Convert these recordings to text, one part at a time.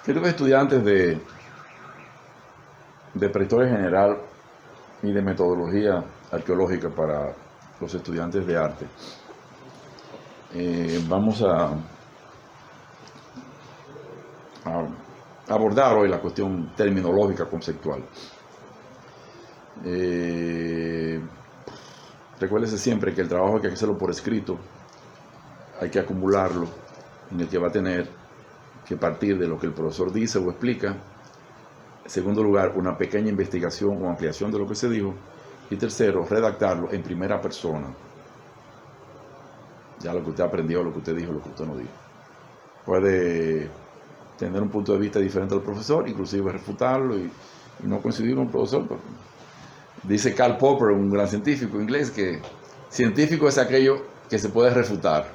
Queridos estudiantes de prehistoria general y de metodología arqueológica para los estudiantes de arte, vamos a abordar hoy la cuestión terminológica conceptual. Recuérdese siempre que el trabajo hay que hacerlo por escrito, hay que acumularlo, en el que va a tener que partir de lo que el profesor dice o explica. En segundo lugar, una pequeña investigación o ampliación de lo que se dijo. Y tercero, redactarlo en primera persona. Ya lo que usted aprendió, lo que usted dijo, lo que usted no dijo. Puede tener un punto de vista diferente al profesor, inclusive refutarlo y no coincidir con el profesor. Dice Karl Popper, un gran científico inglés, que científico es aquello que se puede refutar,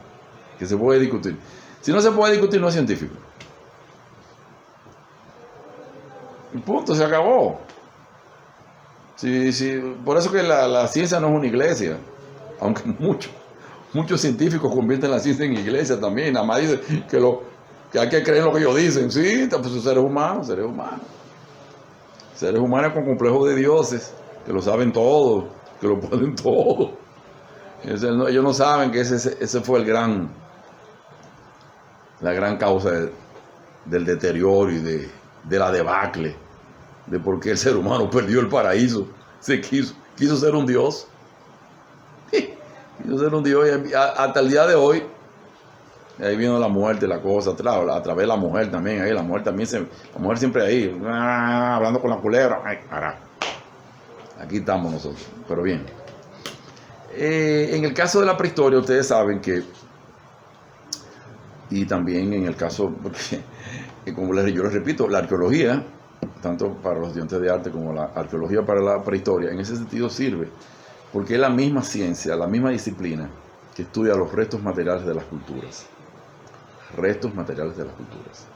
que se puede discutir. Si no se puede discutir, no es científico. Y punto, se acabó. Por eso que la ciencia no es una iglesia, aunque muchos científicos convierten la ciencia en iglesia también. Nada más dicen que hay que creer en lo que ellos dicen. Sí, pues son seres humanos. Seres humanos con complejos de dioses, que lo saben todo, que lo pueden todo. Ellos no saben que ese fue la gran causa del deterioro y de la debacle, de por qué el ser humano perdió el paraíso. Se quiso ser un dios. Quiso ser un dios y hasta el día de hoy, ahí vino la muerte, la cosa, a través de la mujer también, ahí la mujer siempre ahí, hablando con la culebra. Aquí estamos nosotros, pero bien. En el caso de la prehistoria, ustedes saben que, y también en el caso, porque como yo les repito, la arqueología, tanto para los estudiantes de arte como la arqueología para la prehistoria, en ese sentido sirve, porque es la misma ciencia, la misma disciplina que estudia los restos materiales de las culturas. Restos materiales de las culturas.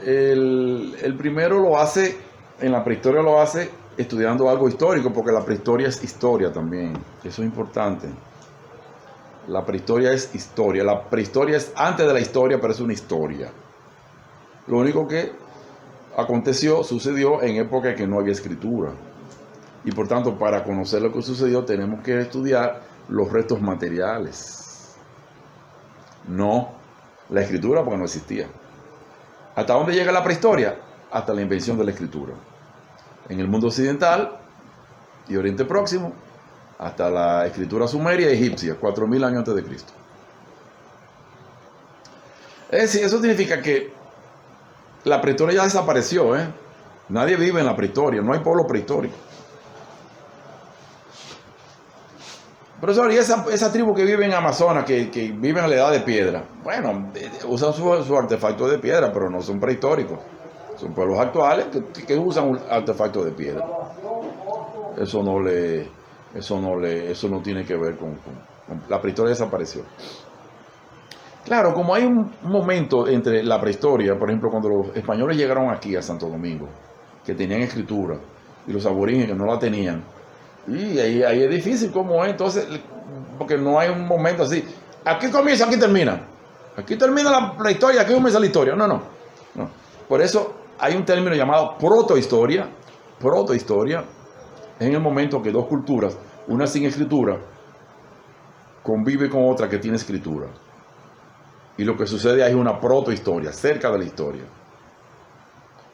El primero lo hace, en la prehistoria lo hace estudiando algo histórico, porque la prehistoria es historia también. Eso es importante. La prehistoria es historia. La prehistoria es antes de la historia, pero es una historia. Lo único que sucedió en época en que no había escritura. Y por tanto, para conocer lo que sucedió, tenemos que estudiar los restos materiales. No la escritura, porque no existía. ¿Hasta dónde llega la prehistoria? Hasta la invención de la escritura. En el mundo occidental y Oriente Próximo, hasta la escritura sumeria y egipcia, 4000 años antes de Cristo. Es decir, eso significa que la prehistoria ya desapareció, Nadie vive en la prehistoria, no hay pueblo prehistórico. Profesor, ¿y esa tribu que vive en Amazonas, que vive en la edad de piedra? Bueno, usan su artefacto de piedra, pero no son prehistóricos. Son pueblos actuales que usan un artefacto de piedra. Eso no tiene que ver con la prehistoria desapareció. Claro, como hay un momento entre la prehistoria, por ejemplo, cuando los españoles llegaron aquí a Santo Domingo, que tenían escritura, y los aborígenes que no la tenían, y ahí es difícil cómo es, entonces, porque no hay un momento así, aquí comienza, aquí termina. Aquí termina la historia, aquí comienza la historia. No. Por eso hay un término llamado protohistoria. Protohistoria es en el momento que dos culturas, una sin escritura, convive con otra que tiene escritura. Y lo que sucede ahí es una protohistoria, cerca de la historia.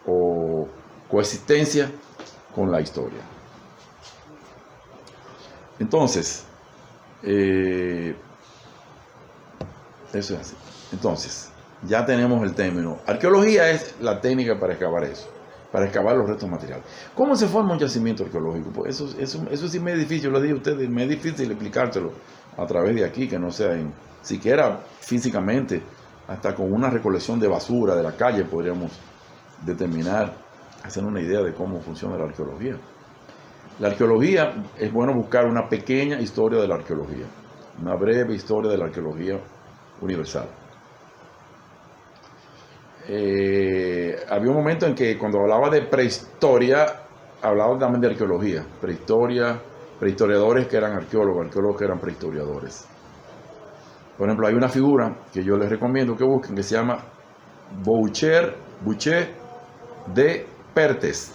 O coexistencia con la historia. Entonces, eso es así. Entonces, ya tenemos el término. Arqueología es la técnica para excavar eso, para excavar los restos materiales. ¿Cómo se forma un yacimiento arqueológico? Pues eso sí me es difícil, lo digo a ustedes, me es difícil explicárselo a través de aquí, que no sea siquiera físicamente, hasta con una recolección de basura de la calle podríamos determinar, hacer una idea de cómo funciona la arqueología. La arqueología, es bueno buscar una pequeña historia de la arqueología, una breve historia de la arqueología universal. Había un momento en que cuando hablaba de prehistoria, hablaba también de arqueología. Prehistoriadores que eran arqueólogos que eran prehistoriadores. Por ejemplo, hay una figura que yo les recomiendo que busquen que se llama Boucher de Perthes.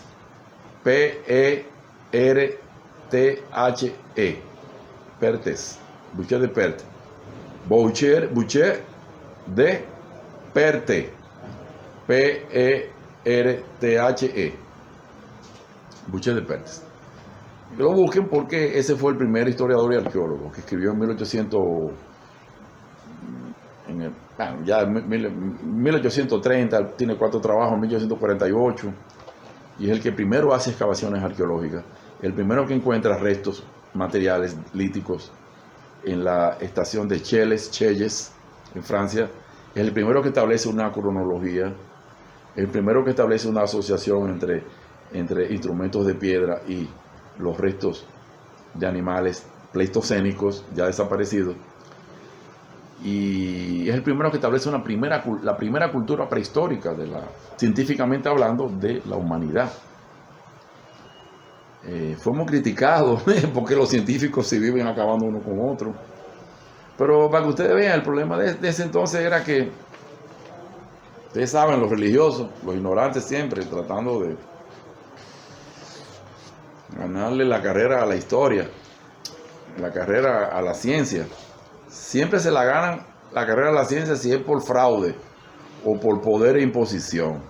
Perthe. Perthes. Boucher de Perthes. Boucher de Perthes. Perthe. Boucher de Perthes. Que lo busquen porque ese fue el primer historiador y arqueólogo que escribió en 1800, ya en 1830, tiene 4 trabajos, en 1848, y es el que primero hace excavaciones arqueológicas, el primero que encuentra restos materiales líticos en la estación de Chelles, en Francia, es el primero que establece una cronología, el primero que establece una asociación entre instrumentos de piedra y los restos de animales pleistocénicos ya desaparecidos, y es el primero que establece la primera cultura prehistórica, científicamente hablando, de la humanidad. Fuimos criticados porque los científicos se viven acabando uno con otro, pero para que ustedes vean, el problema de ese entonces era que, ustedes saben, los religiosos, los ignorantes siempre tratando de ganarle la carrera a la historia, la carrera a la ciencia. Siempre se la ganan la carrera a la ciencia si es por fraude o por poder e imposición,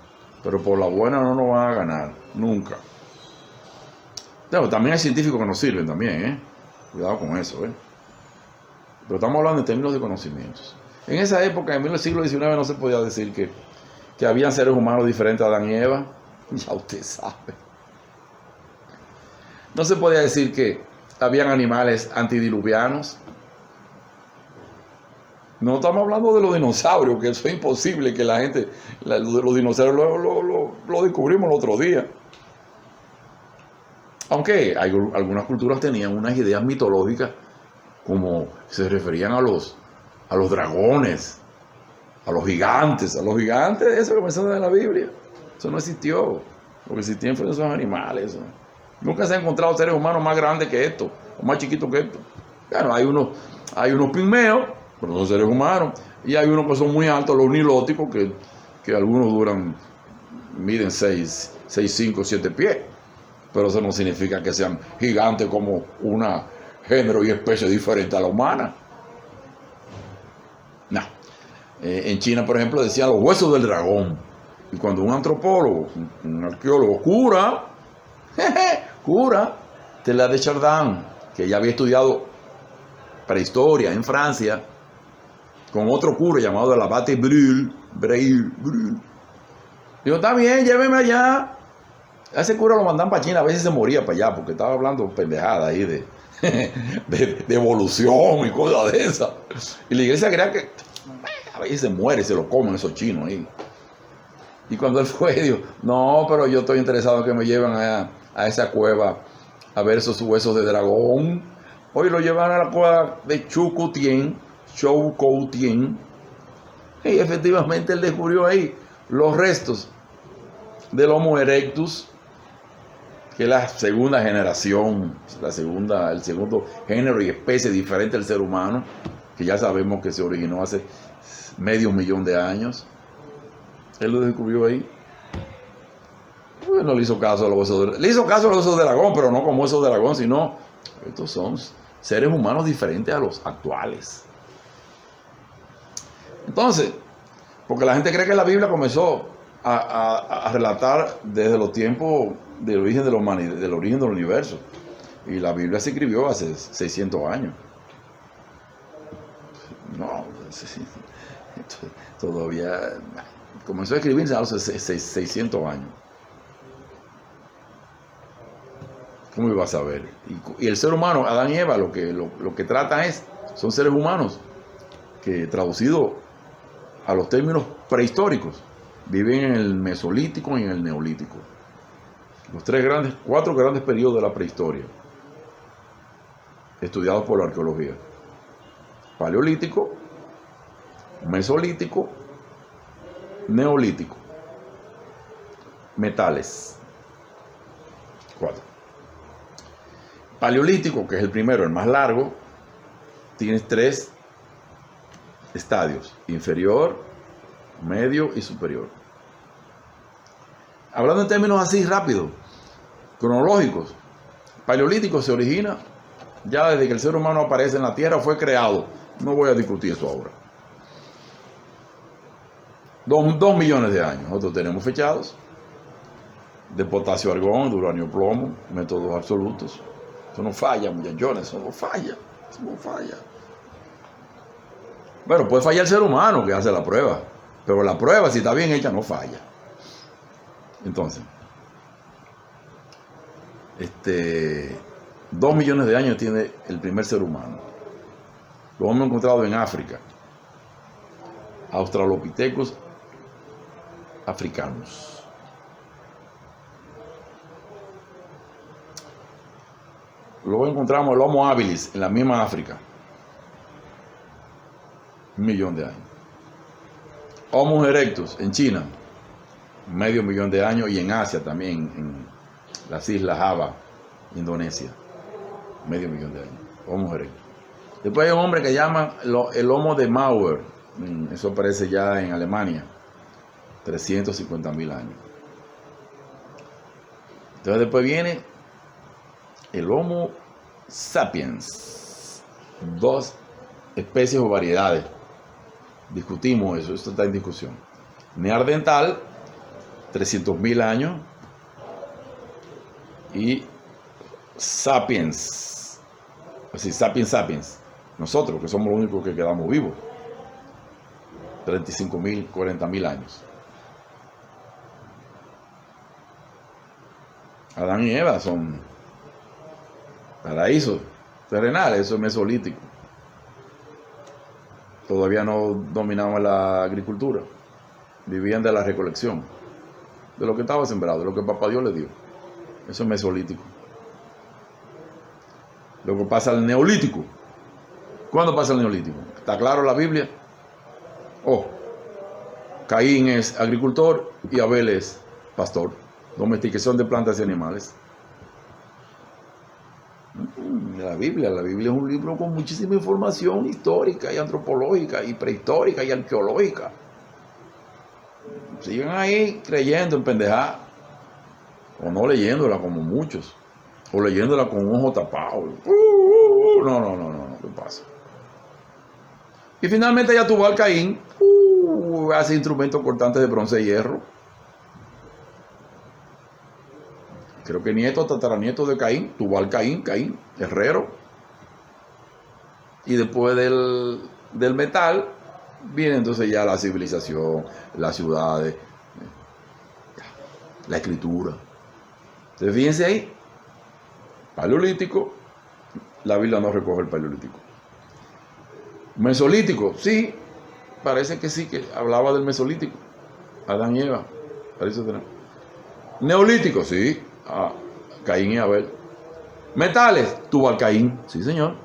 pero por la buena no nos van a ganar, nunca. Pero también hay científicos que nos sirven también, cuidado con eso, pero estamos hablando en términos de conocimientos. En esa época, en el siglo XIX, no se podía decir que habían seres humanos diferentes a Adán y Eva, ya usted sabe. No se podía decir que habían animales antidiluvianos. No estamos hablando de los dinosaurios, que eso es imposible, que la gente, los dinosaurios lo descubrimos el otro día. Aunque algunas culturas tenían unas ideas mitológicas, como se referían a los dragones, a los gigantes. Eso que mencionan en la Biblia, eso no existió. Lo que existían fueron esos animales, ¿no? Nunca se han encontrado seres humanos más grandes que estos, o más chiquitos que estos. Claro, hay unos pigmeos, pero no son seres humanos, y hay unos que son muy altos, los nilóticos, que algunos miden 6, 5, 7 pies, pero eso no significa que sean gigantes como una género y especie diferente a la humana. No. En China, por ejemplo, decían los huesos del dragón, y cuando un antropólogo, un arqueólogo cura Teilhard de Chardin, que ya había estudiado prehistoria en Francia, con otro cura llamado el abate Brul. Digo, está bien, lléveme allá. A ese cura lo mandan para China, a veces se moría para allá, porque estaba hablando pendejada ahí de evolución y cosas de esas. Y la iglesia creía que a veces se muere, se lo comen esos chinos ahí. Y cuando él fue, dijo, no, pero yo estoy interesado en que me lleven a esa cueva a ver esos huesos de dragón. Hoy lo llevan a la cueva de Choukoutien, y efectivamente él descubrió ahí los restos del Homo erectus, que es la segunda generación, el segundo género y especie diferente del ser humano, que ya sabemos que se originó hace 500.000 de años. Él lo descubrió ahí. No le hizo caso a los huesos le hizo caso a los huesos de dragón, pero no como huesos de dragón, sino estos son seres humanos diferentes a los actuales. Entonces, porque la gente cree que la Biblia comenzó a relatar desde los tiempos del origen de la humanidad, del origen del universo, y la Biblia se escribió hace 600 años. No, todavía comenzó a escribirse hace 600 años. ¿Cómo iba a saber? Y el ser humano, Adán y Eva, lo que tratan son seres humanos que, traducido a los términos prehistóricos, viven en el Mesolítico y en el Neolítico. Los 4 grandes periodos de la prehistoria, estudiados por la arqueología: Paleolítico, Mesolítico, Neolítico. Metales. 4. Paleolítico, que es el primero, el más largo, tiene 3 estadios: inferior, medio y superior. Hablando en términos así rápidos, cronológicos, Paleolítico se origina ya desde que el ser humano aparece en la Tierra, fue creado. No voy a discutir eso ahora. 2 millones de años. Nosotros tenemos fechados de potasio, argón, de uranio, plomo, métodos absolutos. Eso no falla, muchachones, eso no falla. Eso no falla. Bueno, puede fallar el ser humano que hace la prueba, pero la prueba, si está bien hecha, no falla. Entonces, 2 millones de años tiene el primer ser humano. Lo hemos encontrado en África. Australopithecus africanos. Luego encontramos el Homo habilis en la misma África. 1.000.000 de años. Homo erectus en China. 500.000 de años. Y en Asia también, en las islas Java, Indonesia. 500.000 de años. Homo erectus. Después hay un hombre que llaman el Homo de Mauer. Eso aparece ya en Alemania. 350.000 años. Entonces después viene el Homo sapiens. 2 especies o variedades. Discutimos eso, esto está en discusión. Neandertal, 300.000 años. Y sapiens. Así, sapiens. Nosotros, que somos los únicos que quedamos vivos. 35.000, 40.000 años. Adán y Eva son paraísos terrenales, eso es mesolítico. Todavía no dominaban la agricultura, vivían de la recolección, de lo que estaba sembrado, de lo que papá Dios le dio. Eso es mesolítico. Luego pasa el neolítico. ¿Cuándo pasa el neolítico? ¿Está claro la Biblia? Caín es agricultor y Abel es pastor. Domesticación de plantas y animales. La Biblia es un libro con muchísima información histórica y antropológica y prehistórica y arqueológica. Siguen ahí creyendo en pendejada, o no leyéndola como muchos, o leyéndola con un ojo tapado. No, ¿qué pasa? Y finalmente ya tuvo al Caín, hace instrumentos cortantes de bronce y hierro. Creo que nieto, tataranieto de Caín, tuvo al Caín, herrero. Y después del metal, viene entonces ya la civilización, las ciudades, la escritura. Entonces fíjense ahí, paleolítico, la Biblia no recoge el paleolítico. Mesolítico, sí, parece que sí, que hablaba del mesolítico. Adán y Eva, parece tener. Neolítico, sí. Caín y Abel. Metales, tuvo al Caín, sí señor.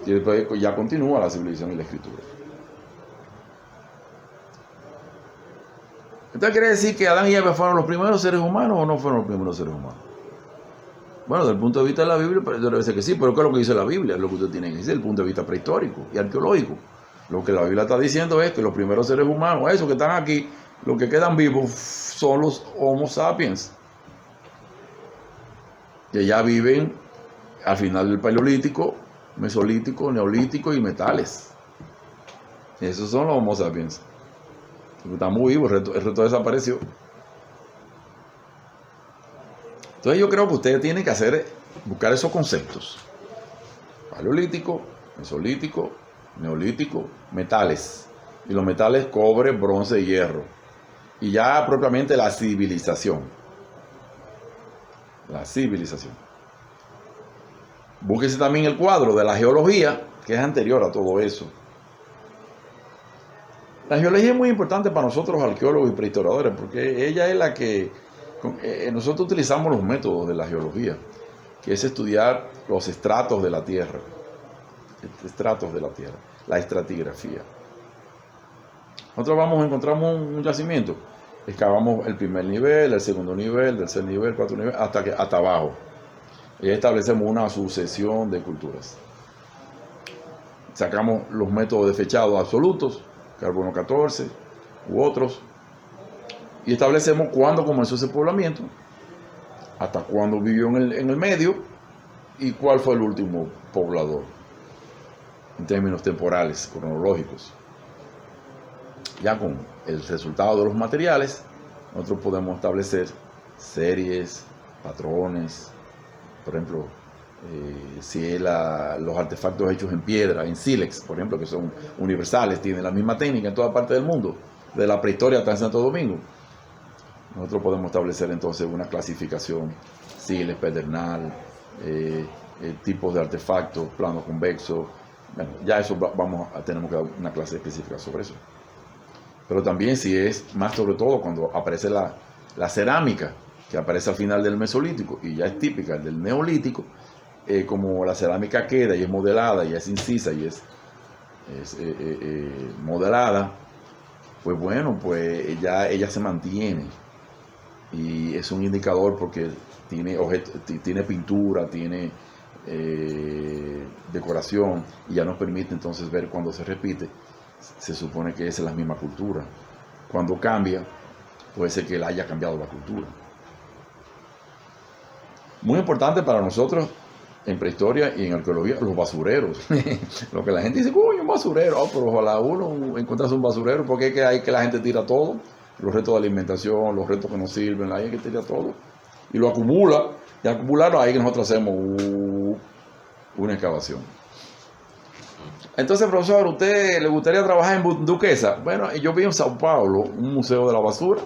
Y después ya continúa la civilización y la escritura. Entonces quiere decir que Adán y Eva fueron los primeros seres humanos o no fueron los primeros seres humanos. Bueno, desde el punto de vista de la Biblia, yo debe ser que sí, pero ¿qué es lo que dice la Biblia? Es lo que usted tiene que decir, desde el punto de vista prehistórico y arqueológico. Lo que la Biblia está diciendo es que los primeros seres humanos, esos que están aquí, los que quedan vivos, son los Homo sapiens, que ya viven al final del paleolítico, mesolítico, neolítico y metales. Esos son los Homo sapiens. Están muy vivos, el resto desapareció. Entonces yo creo que ustedes tienen que buscar esos conceptos. Paleolítico, mesolítico, neolítico, metales. Y los metales, cobre, bronce y hierro. Y ya propiamente la civilización. La civilización. Búsquese también el cuadro de la geología, que es anterior a todo eso. La geología es muy importante para nosotros, arqueólogos y prehistoradores, porque ella es la que nosotros utilizamos los métodos de la geología, que es estudiar los estratos de la Tierra, la estratigrafía. Nosotros encontramos un yacimiento, excavamos el primer nivel, el segundo nivel, tercer nivel, cuarto nivel, hasta abajo. Y establecemos una sucesión de culturas. Sacamos los métodos de fechado absolutos, carbono 14, u otros, y establecemos cuándo comenzó ese poblamiento, hasta cuándo vivió en el medio y cuál fue el último poblador en términos temporales, cronológicos. Ya con el resultado de los materiales, nosotros podemos establecer series, patrones, por ejemplo, si es los artefactos hechos en piedra, en sílex, por ejemplo, que son universales, tienen la misma técnica en toda parte del mundo, de la prehistoria hasta en Santo Domingo. Nosotros podemos establecer entonces una clasificación, sílex, pedernal, tipos de artefactos, plano convexo. Bueno, ya eso tenemos que dar una clase específica sobre eso. Pero también si es más sobre todo cuando aparece la cerámica, que aparece al final del Mesolítico y ya es típica del Neolítico, como la cerámica queda y es modelada y es incisa y es modelada, pues bueno, pues ella se mantiene y es un indicador porque tiene pintura, tiene decoración, y ya nos permite entonces ver cuando se repite. Se supone que es la misma cultura. Cuando cambia, puede ser que él haya cambiado la cultura. Muy importante para nosotros en prehistoria y en arqueología, los basureros. Lo que la gente dice, uy, un basurero, pero ojalá uno encontrase un basurero, porque es que hay que la gente tira todo, los restos de alimentación, los restos que nos sirven, ahí hay que tirar todo, y lo acumula, y acumularlo ahí que nosotros hacemos una excavación. Entonces, profesor, ¿usted le gustaría trabajar en Duquesa? Bueno, yo vi en Sao Paulo un museo de la basura.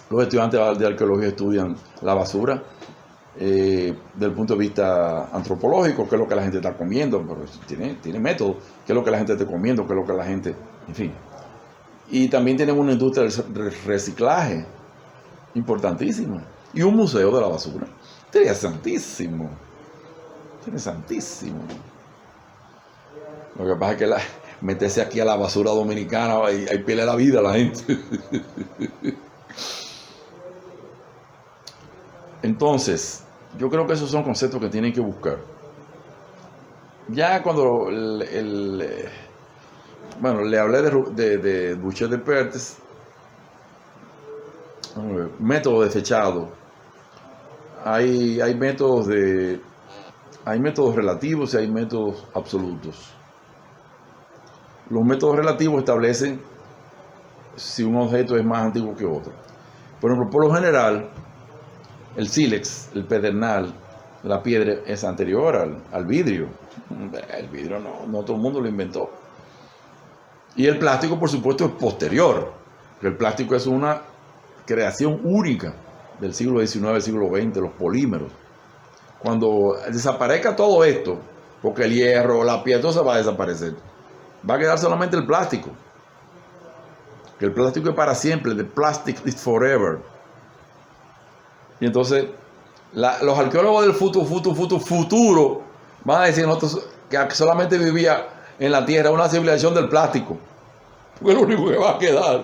Los estudiantes de arqueología estudian la basura desde el punto de vista antropológico, qué es lo que la gente está comiendo, pero tiene método, qué es lo que la gente está comiendo, qué es lo que la gente, en fin. Y también tienen una industria de reciclaje importantísima y un museo de la basura. Interesantísimo. Interesantísimo. Lo que pasa es que meterse aquí a la basura dominicana, ahí pierde la vida la gente. Entonces, yo creo que esos son conceptos que tienen que buscar. Ya cuando bueno, le hablé de Boucher de Perthes, método desechado. Hay métodos relativos y hay métodos absolutos. Los métodos relativos establecen si un objeto es más antiguo que otro. Por ejemplo, por lo general, el sílex, el pedernal, la piedra es anterior al vidrio. El vidrio no todo el mundo lo inventó. Y el plástico, por supuesto, es posterior. El plástico es una creación única del siglo XIX, siglo XX, los polímeros. Cuando desaparezca todo esto, porque el hierro, la piedra, todo se va a desaparecer. Va a quedar solamente el plástico. Que el plástico es para siempre, the plastic is forever. Y entonces, los arqueólogos del futuro van a decir nosotros que solamente vivía en la Tierra una civilización del plástico. Porque es lo único que va a quedar.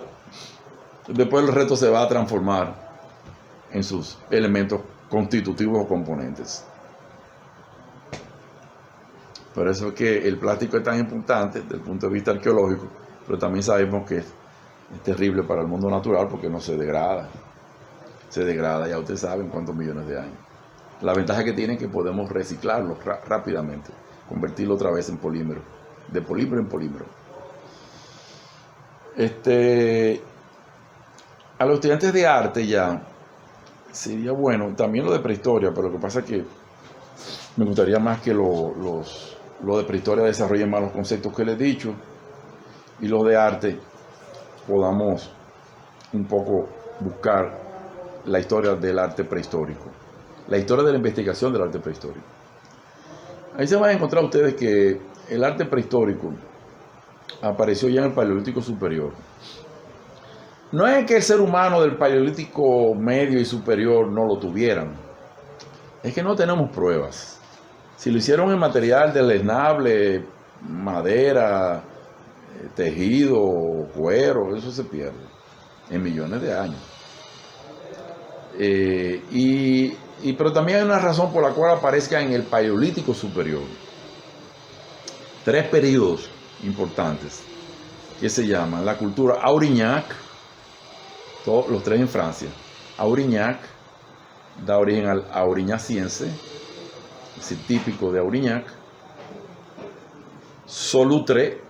Después el resto se va a transformar en sus elementos constitutivos o componentes. Por eso es que el plástico es tan importante desde el punto de vista arqueológico, pero también sabemos que es terrible para el mundo natural porque no se degrada. Se degrada, ya ustedes saben cuántos millones de años. La ventaja que tiene es que podemos reciclarlo rápidamente, convertirlo otra vez en polímero, de polímero en polímero. A los estudiantes de arte ya sería bueno, también lo de prehistoria, pero lo que pasa es que me gustaría más que los de prehistoria desarrollen más los conceptos que les he dicho, y los de arte podamos un poco buscar la historia del arte prehistórico, la historia de la investigación del arte prehistórico. Ahí se van a encontrar ustedes que el arte prehistórico apareció ya en el Paleolítico Superior. No es que el ser humano del Paleolítico Medio y Superior no lo tuvieran, es que no tenemos pruebas. Si lo hicieron en material deleznable, madera, tejido, cuero, eso se pierde en millones de años. Pero también hay una razón por la cual aparezca en el Paleolítico Superior. 3 periodos importantes. que se llaman la cultura Aurignac, todos los tres en Francia. Aurignac da origen al aurignaciense, es decir, típico de Aurignac. Solutre,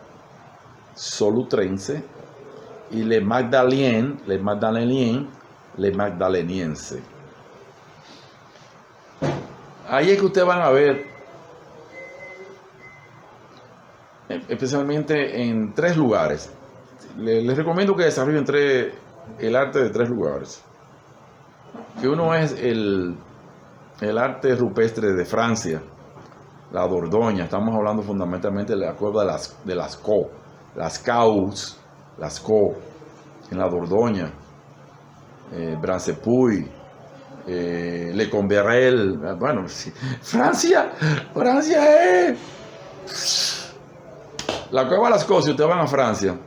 solutrense, y Le Magdalien, Le Magdaleniense. Ahí es que ustedes van a ver, especialmente en tres lugares. Les recomiendo que desarrollen el arte de tres lugares. Que uno es el arte rupestre de Francia, la Dordoña. Estamos hablando fundamentalmente de la cueva de Lascaux, Lascaux, en la Dordoña, Brancepuy, Le Comberel. Bueno, sí. Francia es la cueva de Lascaux. Si ustedes van a Francia,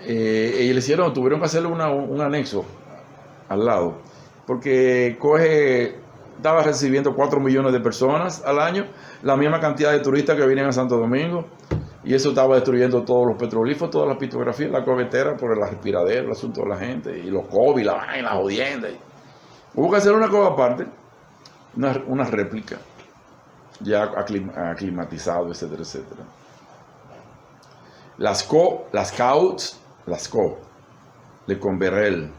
y tuvieron que hacerle un anexo al lado, porque estaba recibiendo 4 millones de personas al año, la misma cantidad de turistas que vienen a Santo Domingo, y eso estaba destruyendo todos los petroglifos, todas las pictografías, la covetera, por la respiradera, el asunto de la gente, y los COVID, la vaina, la jodienda. Hubo que hacer una cosa aparte, una réplica, ya aclimatizado, etcétera, etcétera. Lascaux, Le Comberel.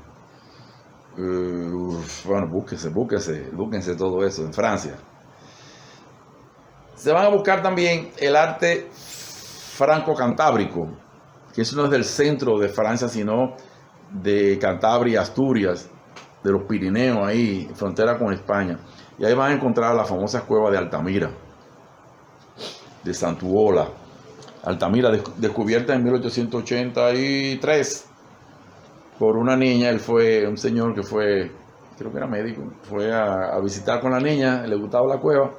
Bueno, búsquense todo eso en Francia. Se van a buscar también el arte franco-cantábrico, que eso no es del centro de Francia, sino de Cantabria, Asturias, de los Pirineos, ahí, frontera con España. Y ahí van a encontrar las famosas cuevas de Altamira, de Santuola. Altamira, descubierta en 1883 por una niña. Él fue un señor que fue, creo que era médico, fue a visitar con la niña, le gustaba la cueva,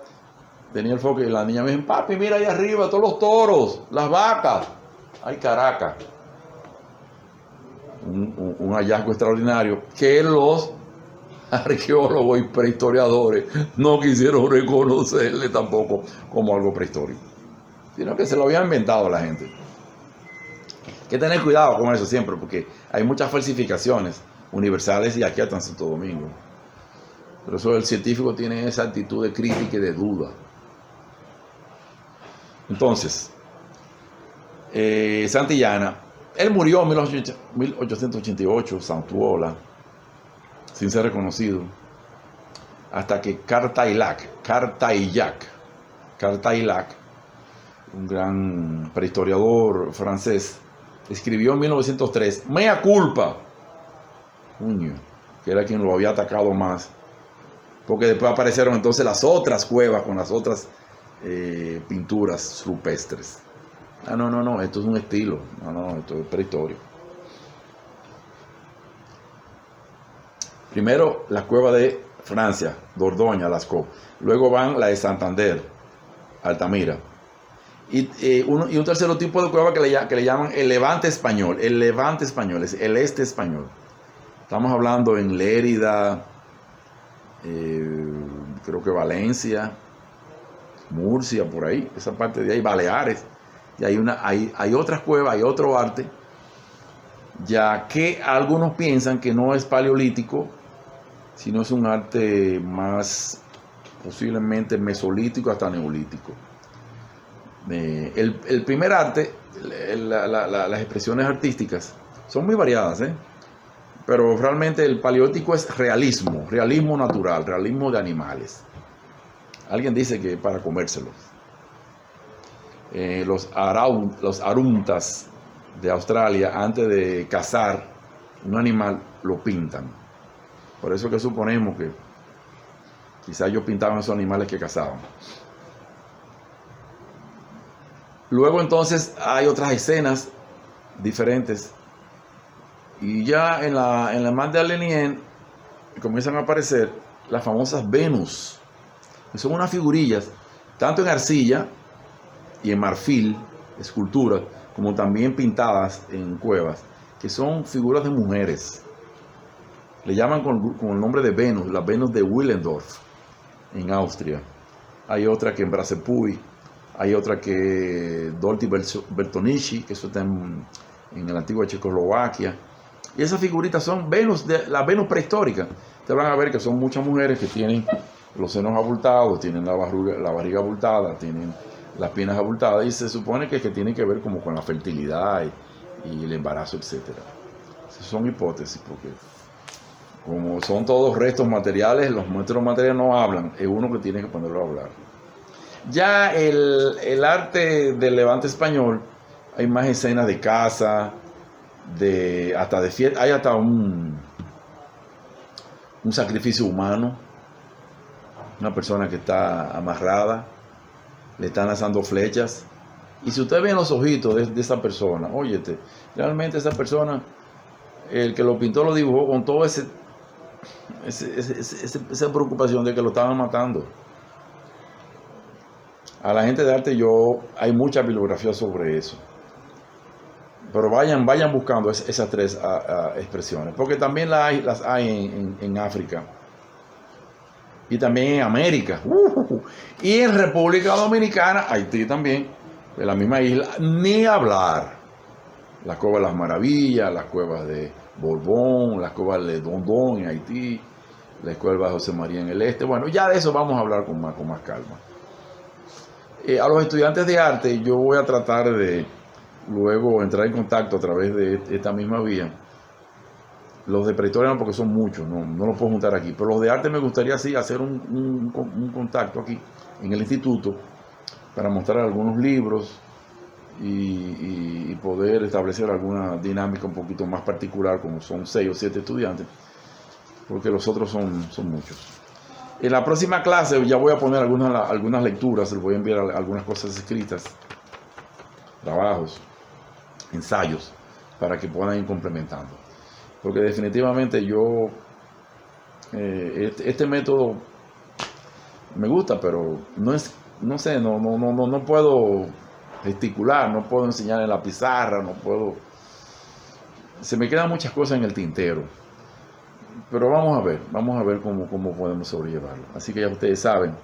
tenía el foco, y la niña me dijo: papi, mira ahí arriba, todos los toros, las vacas. Ay, Caracas. Un hallazgo extraordinario que los arqueólogos y prehistoriadores no quisieron reconocerle tampoco como algo prehistórico, sino que se lo habían inventado la gente. Hay que tener cuidado con eso siempre, porque hay muchas falsificaciones universales y aquí hasta en Santo Domingo. Pero eso el científico tiene esa actitud de crítica y de duda. Entonces, Santillana, él murió en 1888, Santuola, sin ser reconocido, hasta que Cartaillac, un gran prehistoriador francés, escribió en 1903, Mea culpa, que era quien lo había atacado más, porque después aparecieron entonces las otras cuevas con las otras pinturas rupestres. No, esto es un estilo, esto es prehistoria. Primero la cueva de Francia, Dordoña, Lascaux, luego van la de Santander, Altamira, y un tercer tipo de cueva que le llaman el Levante español. El Levante español es el este español. Estamos hablando en Lérida, creo que Valencia, Murcia, por ahí, esa parte de ahí, Baleares. Y hay otras cuevas, hay otro arte, ya que algunos piensan que no es paleolítico, sino es un arte más posiblemente mesolítico hasta neolítico. El primer arte, las expresiones artísticas son muy variadas, pero realmente el paleolítico es realismo natural, realismo de animales. Alguien dice que para comérselos. Los aruntas de Australia, antes de cazar un animal, lo pintan. Por eso que suponemos que quizás ellos pintaban esos animales que cazaban. Luego entonces hay otras escenas diferentes, y ya en la Magdalenienne comienzan a aparecer las famosas Venus, que son unas figurillas tanto en arcilla y en marfil, esculturas, como también pintadas en cuevas, que son figuras de mujeres. Le llaman con el nombre de Venus, la Venus de Willendorf, en Austria. Hay otra que en Brancepuy, hay otra que Dolti Bertonici, que eso está en la antigua Checoslovaquia. Y esas figuritas son Venus, la Venus prehistórica. Ustedes van a ver que son muchas mujeres que tienen los senos abultados, tienen la barriga abultada, tienen las piernas abultadas, y se supone que tienen que ver como con la fertilidad y el embarazo, etc. Esas son hipótesis, porque como son todos restos materiales, los restos materiales no hablan, es uno que tiene que ponerlo a hablar. Ya el arte del levante español, hay más escenas de caza, hasta de fiesta, hay hasta un sacrificio humano, una persona que está amarrada, le están lanzando flechas, y si usted ve en los ojitos de esa persona, óyete, realmente esa persona, el que lo pintó lo dibujó con toda esa preocupación de que lo estaban matando. A la gente de arte hay mucha bibliografía sobre eso. Pero vayan buscando esas tres expresiones, porque también las hay en África y también en América y en República Dominicana, Haití también, de la misma isla, ni hablar. Las cuevas de las Maravillas, las cuevas de Borbón, las cuevas de Dondón en Haití, las cuevas de José María en el Este. Bueno, ya de eso vamos a hablar con más calma. A los estudiantes de arte yo voy a tratar de luego entrar en contacto a través de esta misma vía. Los de prehistoria no, porque son muchos, no los puedo juntar aquí, pero los de arte me gustaría sí hacer un contacto aquí en el instituto para mostrar algunos libros y poder establecer alguna dinámica un poquito más particular, como son 6 o 7 estudiantes, porque los otros son muchos. En la próxima clase ya voy a poner algunas lecturas, les voy a enviar algunas cosas escritas, trabajos, ensayos, para que puedan ir complementando. Porque definitivamente este método me gusta, pero no puedo gesticular, no puedo enseñar en la pizarra, se me quedan muchas cosas en el tintero. Pero vamos a ver cómo podemos sobrellevarlo. Así que ya ustedes saben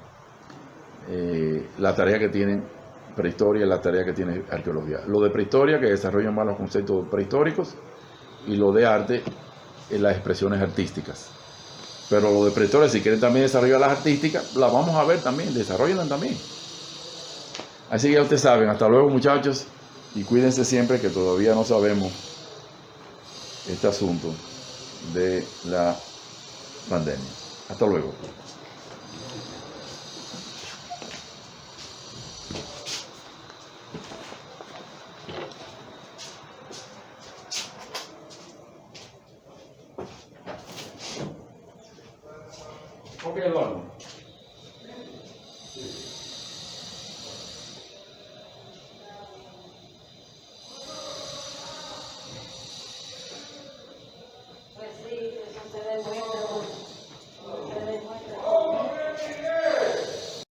la tarea que tienen prehistoria y la tarea que tiene arqueología. Lo de prehistoria, que desarrollan más los conceptos prehistóricos, y lo de arte, las expresiones artísticas. Pero lo de prehistoria, si quieren también desarrollar las artísticas, las vamos a ver también, desarrollan también. Así que ya ustedes saben, hasta luego muchachos, y cuídense siempre, que todavía no sabemos este asunto de la pandemia. Hasta luego. Ok, Eduardo.